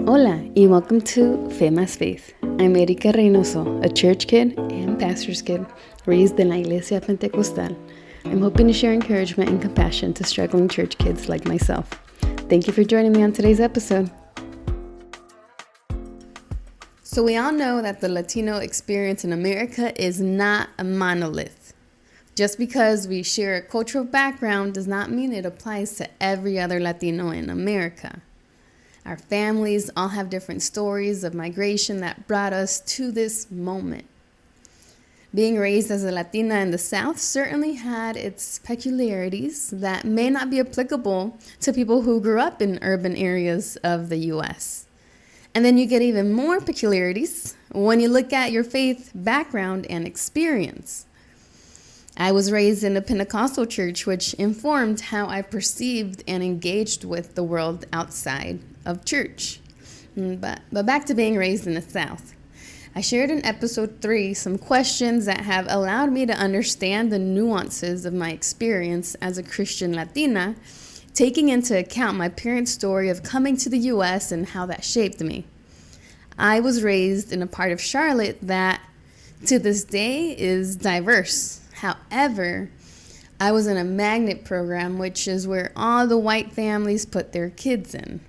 Hola y welcome to Fe Más Faith. I'm Erika Reynoso, a church kid and pastor's kid raised in la Iglesia Pentecostal. I'm hoping to share encouragement and compassion to struggling church kids like myself. Thank you for joining me on today's episode. So we all know that the Latino experience in America is not a monolith. Just because we share a cultural background does not mean it applies to every other Latino in America. Our families all have different stories of migration that brought us to this moment. Being raised as a Latina in the South certainly had its peculiarities that may not be applicable to people who grew up in urban areas of the U.S. And then you get even more peculiarities when you look at your faith background and experience. I was raised in a Pentecostal church, which informed how I perceived and engaged with the world outside of church. But back to being raised in the South. I shared in episode 3 some questions that have allowed me to understand the nuances of my experience as a Christian Latina, taking into account my parents' story of coming to the U.S. and how that shaped me. I was raised in a part of Charlotte that, to this day, is diverse. However, I was in a magnet program, which is where all the white families put their kids in.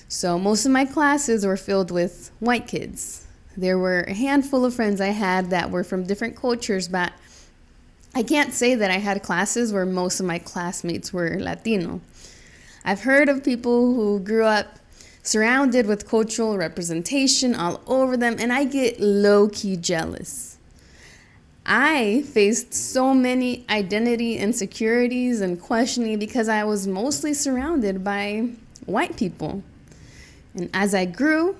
So most of my classes were filled with white kids. There were a handful of friends I had that were from different cultures, but I can't say that I had classes where most of my classmates were Latino. I've heard of people who grew up surrounded with cultural representation all over them, and I get low-key jealous. I faced so many identity insecurities and questioning because I was mostly surrounded by white people. And as I grew,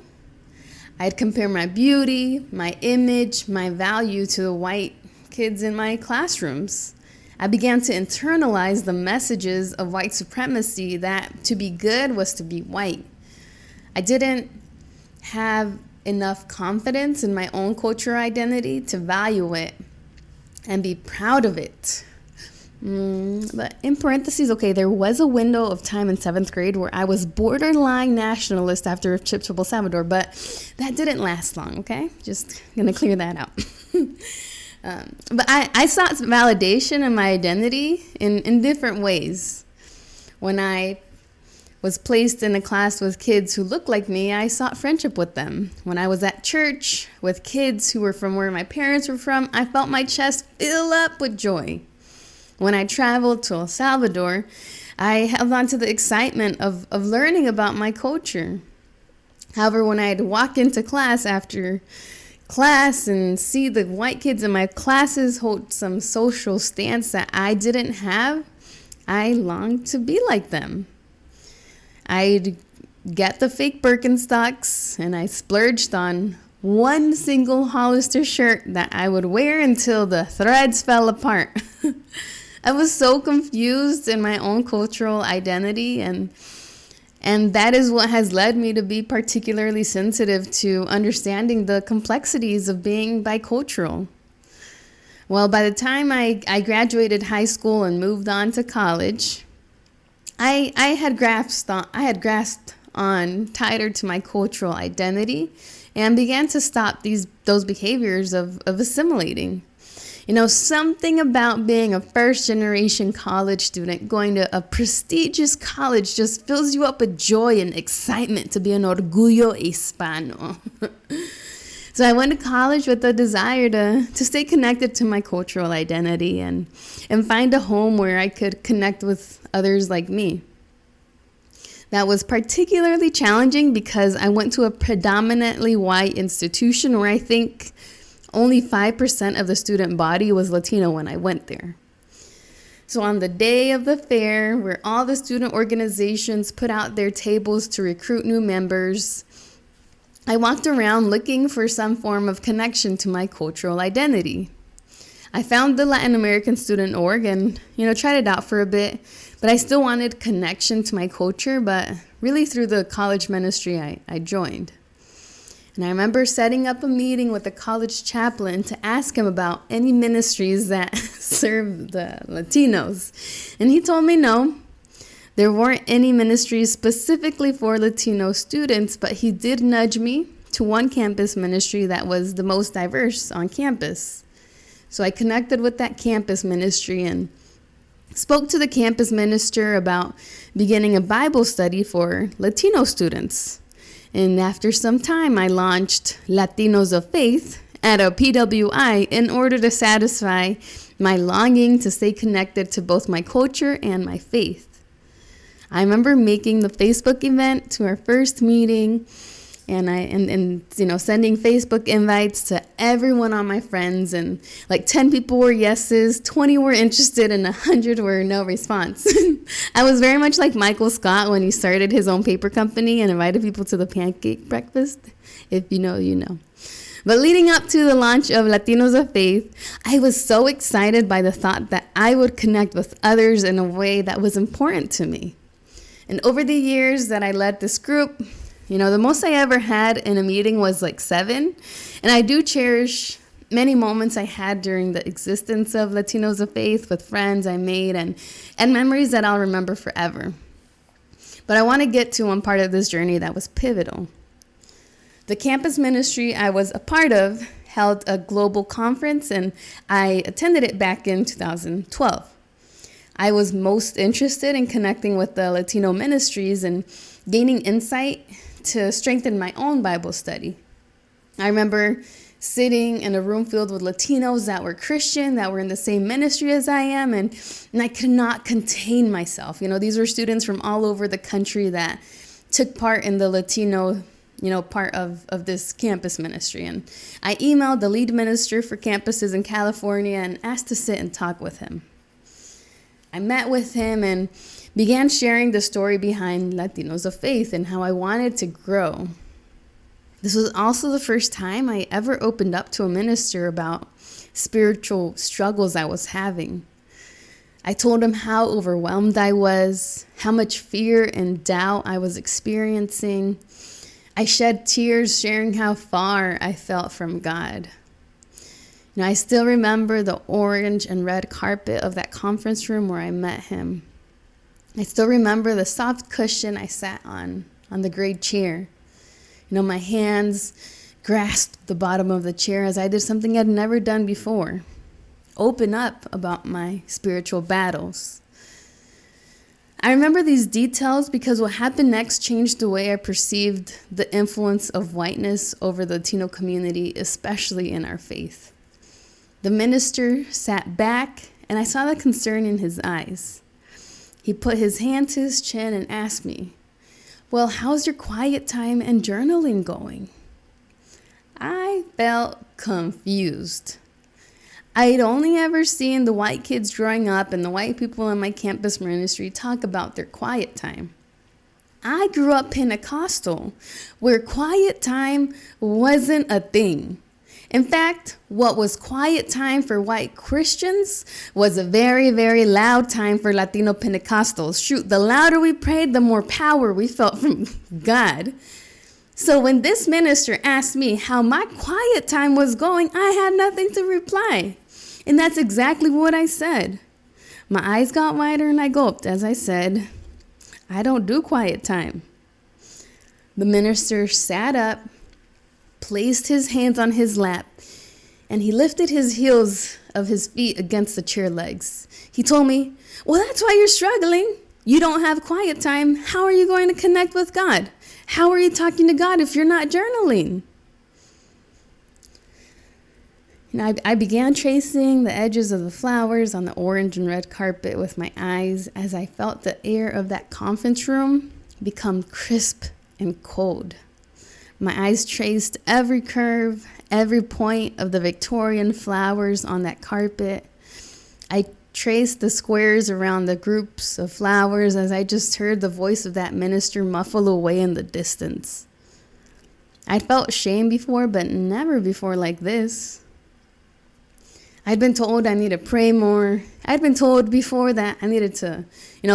I'd compare my beauty, my image, my value to the white kids in my classrooms. I began to internalize the messages of white supremacy that to be good was to be white. I didn't have enough confidence in my own cultural identity to value it and be proud of it. But in parentheses, there was a window of time in 7th grade where I was borderline nationalist after a trip to El Salvador, but that didn't last long, okay? Just gonna clear that out. But I sought validation in my identity in different ways. When I was placed in a class with kids who looked like me, I sought friendship with them. When I was at church with kids who were from where my parents were from, I felt my chest fill up with joy. When I traveled to El Salvador, I held on to the excitement of learning about my culture. However, when I'd walk into class after class and see the white kids in my classes hold some social stance that I didn't have, I longed to be like them. I'd get the fake Birkenstocks and I splurged on one single Hollister shirt that I would wear until the threads fell apart. I was so confused in my own cultural identity, and that is what has led me to be particularly sensitive to understanding the complexities of being bicultural. Well, by the time I graduated high school and moved on to college, I had grasped on tighter to my cultural identity and began to stop those behaviors of assimilating. You know, something about being a first-generation college student going to a prestigious college just fills you up with joy and excitement to be an orgullo hispano. So I went to college with the desire to stay connected to my cultural identity and find a home where I could connect with others like me. That was particularly challenging because I went to a predominantly white institution where I think only 5% of the student body was Latino when I went there. So on the day of the fair, where all the student organizations put out their tables to recruit new members, I walked around looking for some form of connection to my cultural identity. I found the Latin American Student Org and, tried it out for a bit, but I still wanted connection to my culture, but really through the college ministry I joined. And I remember setting up a meeting with the college chaplain to ask him about any ministries that serve the Latinos. And he told me no. There weren't any ministries specifically for Latino students, but he did nudge me to one campus ministry that was the most diverse on campus. So I connected with that campus ministry and spoke to the campus minister about beginning a Bible study for Latino students. And after some time, I launched Latinos of Faith at a PWI in order to satisfy my longing to stay connected to both my culture and my faith. I remember making the Facebook event to our first meeting, and sending Facebook invites to everyone on my friends, and like 10 people were yeses, 20 were interested, and 100 were no response. I was very much like Michael Scott when he started his own paper company and invited people to the pancake breakfast. If you know, you know. But leading up to the launch of Latinos of Faith, I was so excited by the thought that I would connect with others in a way that was important to me. And over the years that I led this group, the most I ever had in a meeting was like 7. And I do cherish many moments I had during the existence of Latinos of Faith with friends I made and memories that I'll remember forever. But I want to get to one part of this journey that was pivotal. The campus ministry I was a part of held a global conference, and I attended it back in 2012. I was most interested in connecting with the Latino ministries and gaining insight to strengthen my own Bible study. I remember sitting in a room filled with Latinos that were Christian, that were in the same ministry as I am, and I could not contain myself. These were students from all over the country that took part in the Latino part of this campus ministry. And I emailed the lead minister for campuses in California and asked to sit and talk with him. I met with him and began sharing the story behind Latinos of Faith and how I wanted to grow. This was also the first time I ever opened up to a minister about spiritual struggles I was having. I told him how overwhelmed I was, how much fear and doubt I was experiencing. I shed tears sharing how far I felt from God. I still remember the orange and red carpet of that conference room where I met him. I still remember the soft cushion I sat on the gray chair. My hands grasped the bottom of the chair as I did something I'd never done before. Open up about my spiritual battles. I remember these details because what happened next changed the way I perceived the influence of whiteness over the Latino community, especially in our faith. The minister sat back, and I saw the concern in his eyes. He put his hand to his chin and asked me, "Well, how's your quiet time and journaling going?" I felt confused. I'd only ever seen the white kids growing up and the white people in my campus ministry talk about their quiet time. I grew up Pentecostal, where quiet time wasn't a thing. In fact, what was quiet time for white Christians was a very, very loud time for Latino Pentecostals. Shoot, the louder we prayed, the more power we felt from God. So when this minister asked me how my quiet time was going, I had nothing to reply. And that's exactly what I said. My eyes got wider and I gulped as I said, "I don't do quiet time." The minister sat up, placed his hands on his lap, and he lifted his heels of his feet against the chair legs. He told me, "Well, that's why you're struggling. You don't have quiet time. How are you going to connect with God? How are you talking to God if you're not journaling?" I began tracing the edges of the flowers on the orange and red carpet with my eyes as I felt the air of that conference room become crisp and cold. My eyes traced every curve, every point of the Victorian flowers on that carpet. I traced the squares around the groups of flowers as I just heard the voice of that minister muffle away in the distance. I'd felt shame before, but never before like this. I'd been told I needed to pray more. I'd been told before that I needed to,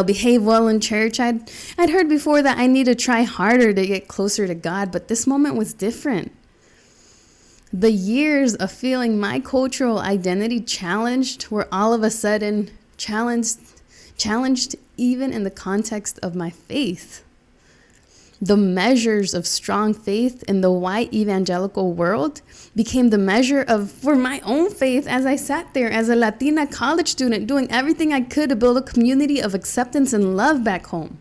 behave well in church. I'd heard before that I needed to try harder to get closer to God, but this moment was different. The years of feeling my cultural identity challenged were all of a sudden challenged challenged even in the context of my faith. The measures of strong faith in the white evangelical world became the measure for my own faith as I sat there as a Latina college student doing everything I could to build a community of acceptance and love back home.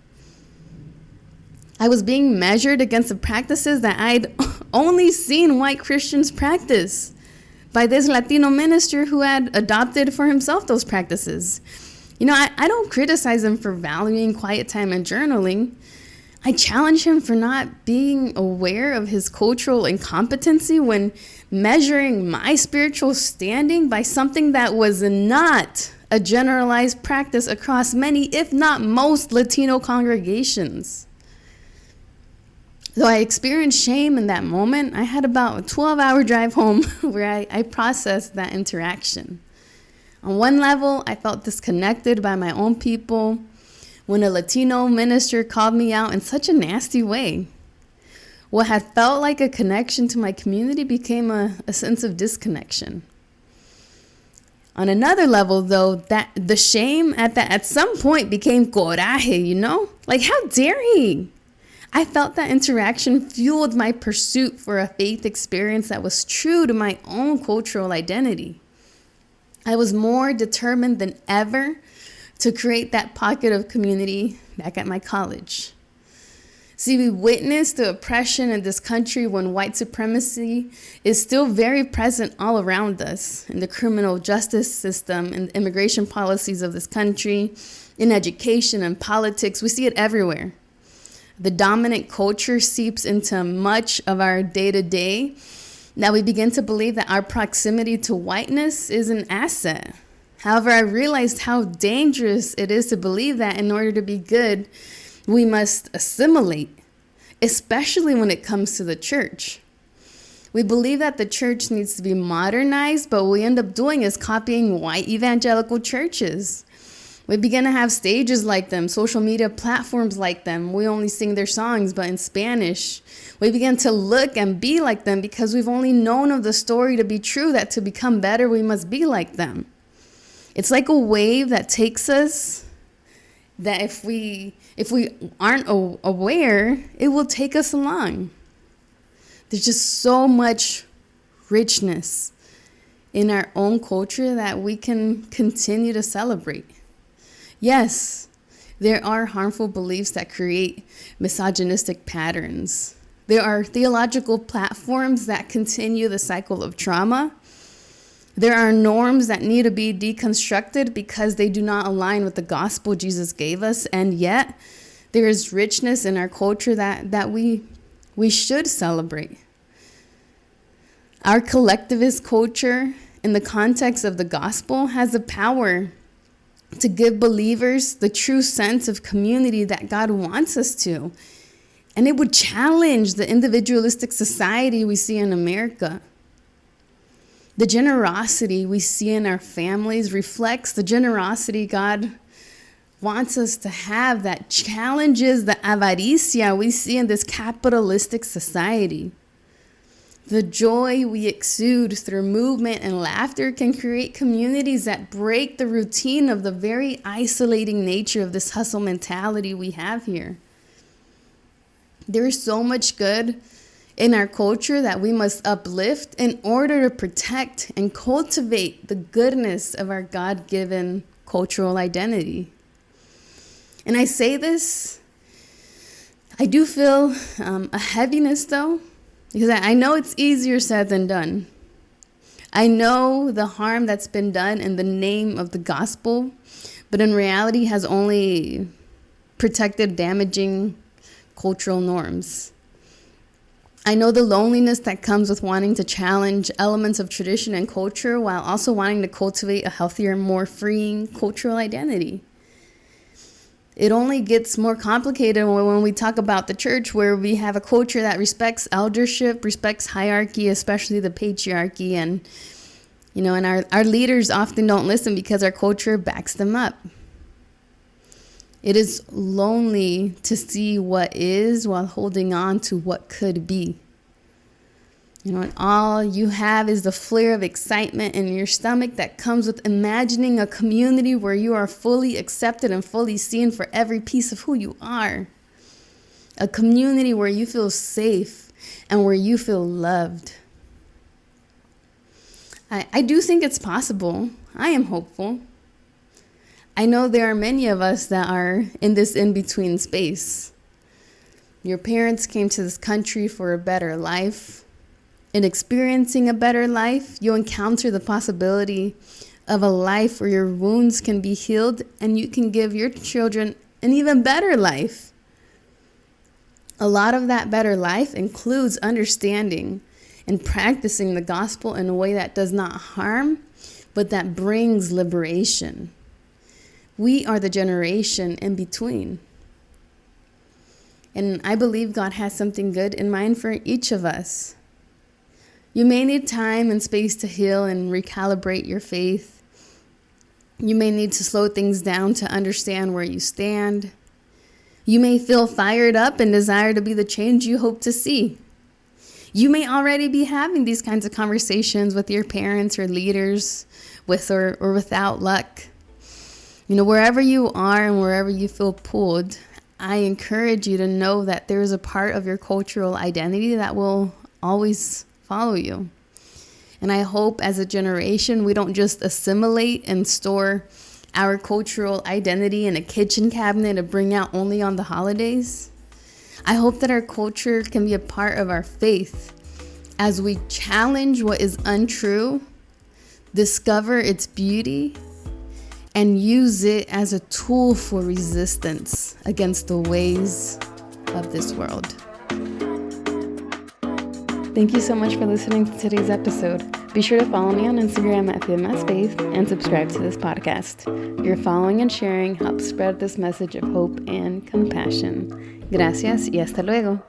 I was being measured against the practices that I'd only seen white Christians practice by this Latino minister who had adopted for himself those practices. I don't criticize him for valuing quiet time and journaling. I challenge him for not being aware of his cultural incompetency when measuring my spiritual standing by something that was not a generalized practice across many, if not most, Latino congregations. Though I experienced shame in that moment, I had about a 12-hour drive home where I processed that interaction. On one level, I felt disconnected by my own people when a Latino minister called me out in such a nasty way. What had felt like a connection to my community became a sense of disconnection. On another level, though, that the shame at some point became coraje, Like, how dare he? I felt that interaction fueled my pursuit for a faith experience that was true to my own cultural identity. I was more determined than ever to create that pocket of community back at my college. See, we witness the oppression in this country when white supremacy is still very present all around us in the criminal justice system and immigration policies of this country, in education and politics. We see it everywhere. The dominant culture seeps into much of our day-to-day that we begin to believe that our proximity to whiteness is an asset. However, I realized how dangerous it is to believe that in order to be good, we must assimilate, especially when it comes to the church. We believe that the church needs to be modernized, but what we end up doing is copying white evangelical churches. We begin to have stages like them, social media platforms like them. We only sing their songs, but in Spanish. We begin to look and be like them because we've only known of the story to be true, that to become better, we must be like them. It's like a wave that takes us, that if we aren't aware, it will take us along. There's just so much richness in our own culture that we can continue to celebrate. Yes, there are harmful beliefs that create misogynistic patterns. There are theological platforms that continue the cycle of trauma. There are norms that need to be deconstructed because they do not align with the gospel Jesus gave us. And yet, there is richness in our culture that we should celebrate. Our collectivist culture, in the context of the gospel, has the power to give believers the true sense of community that God wants us to. And it would challenge the individualistic society we see in America. The generosity we see in our families reflects the generosity God wants us to have that challenges the avaricia we see in this capitalistic society. The joy we exude through movement and laughter can create communities that break the routine of the very isolating nature of this hustle mentality we have here. There is so much good in our culture that we must uplift in order to protect and cultivate the goodness of our God-given cultural identity. And I say this, I do feel a heaviness though, because I know it's easier said than done. I know the harm that's been done in the name of the gospel, but in reality has only protected damaging cultural norms. I know the loneliness that comes with wanting to challenge elements of tradition and culture while also wanting to cultivate a healthier, more freeing cultural identity. It only gets more complicated when we talk about the church, where we have a culture that respects eldership, respects hierarchy, especially the patriarchy. And our leaders often don't listen because our culture backs them up. It is lonely to see what is while holding on to what could be. And all you have is the flare of excitement in your stomach that comes with imagining a community where you are fully accepted and fully seen for every piece of who you are. A community where you feel safe and where you feel loved. I do think it's possible. I am hopeful. I know there are many of us that are in this in-between space. Your parents came to this country for a better life. In experiencing a better life, you encounter the possibility of a life where your wounds can be healed and you can give your children an even better life. A lot of that better life includes understanding and practicing the gospel in a way that does not harm, but that brings liberation. We are the generation in between. And I believe God has something good in mind for each of us. You may need time and space to heal and recalibrate your faith. You may need to slow things down to understand where you stand. You may feel fired up and desire to be the change you hope to see. You may already be having these kinds of conversations with your parents or leaders, with or without luck. Wherever you are and wherever you feel pulled, I encourage you to know that there is a part of your cultural identity that will always follow you. And I hope as a generation, we don't just assimilate and store our cultural identity in a kitchen cabinet to bring out only on the holidays. I hope that our culture can be a part of our faith as we challenge what is untrue, discover its beauty, and use it as a tool for resistance against the ways of this world. Thank you so much for listening to today's episode. Be sure to follow me on Instagram at FeedMySpace and subscribe to this podcast. Your following and sharing helps spread this message of hope and compassion. Gracias y hasta luego.